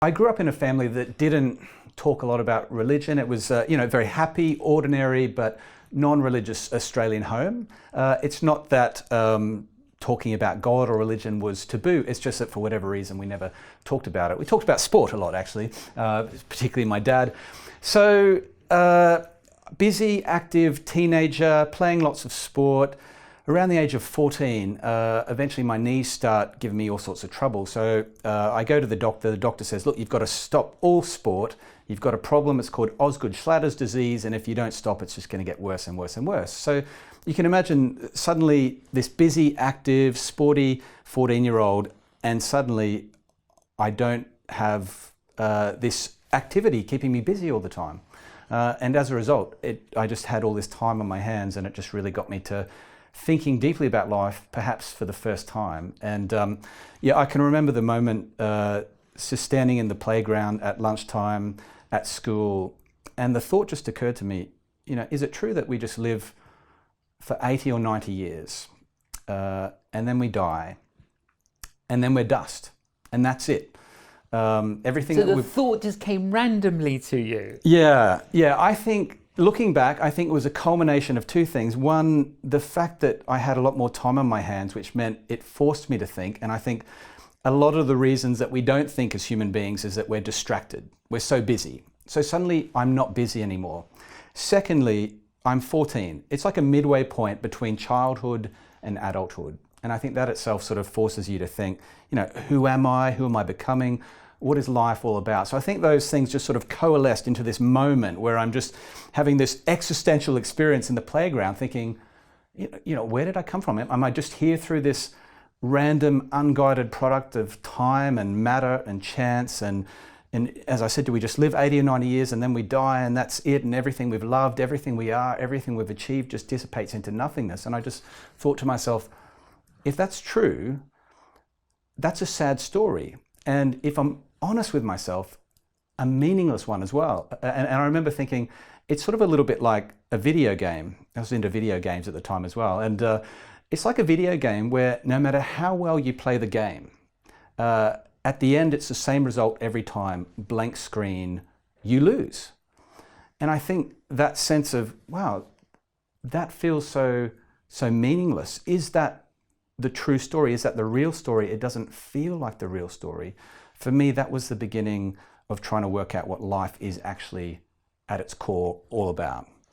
I grew up in a family that didn't talk a lot about religion. It was, very happy, ordinary, but non-religious Australian home. It's not that talking about God or religion was taboo. It's just that for whatever reason we never talked about it. We talked about sport a lot, actually, particularly my dad. So busy, active teenager, playing lots of sport. Around the age of 14, eventually my knees start giving me all sorts of trouble. So I go to the doctor. The doctor says, look, you've got to stop all sport. You've got a problem. It's called Osgood-Schlatter's disease. And if you don't stop, it's just going to get worse and worse and worse. So you can imagine suddenly this busy, active, sporty 14-year-old, and suddenly I don't have this activity keeping me busy all the time. And as a result, I just had all this time on my hands, and it just really got me to thinking deeply about life, perhaps for the first time. And I can remember the moment just standing in the playground at lunchtime at school, and the thought just occurred to me, is it true that we just live for 80 or 90 years, and then we die, and then we're dust, and that's it? Everything. So the thought just came randomly to you? Yeah. I think, looking back, I think it was a culmination of two things. One, the fact that I had a lot more time on my hands, which meant it forced me to think. And I think a lot of the reasons that we don't think as human beings is that we're distracted. We're so busy. So suddenly I'm not busy anymore. Secondly, I'm 14. It's like a midway point between childhood and adulthood. And I think that itself sort of forces you to think, who am I? Who am I becoming? What is life all about? So I think those things just sort of coalesced into this moment where I'm just having this existential experience in the playground thinking, where did I come from? Am I just here through this random, unguided product of time and matter and chance? And as I said, do we just live 80 or 90 years and then we die and that's it, and everything we've loved, everything we are, everything we've achieved just dissipates into nothingness? And I just thought to myself, if that's true, that's a sad story. And if I'm honest with myself, a meaningless one as well. And I remember thinking, it's sort of a little bit like a video game. I was into video games at the time as well. And it's like a video game where no matter how well you play the game, at the end, it's the same result every time, blank screen, you lose. And I think that sense of, wow, that feels so meaningless. Is that the true story? Is that the real story? It doesn't feel like the real story. For me, that was the beginning of trying to work out what life is actually at its core all about.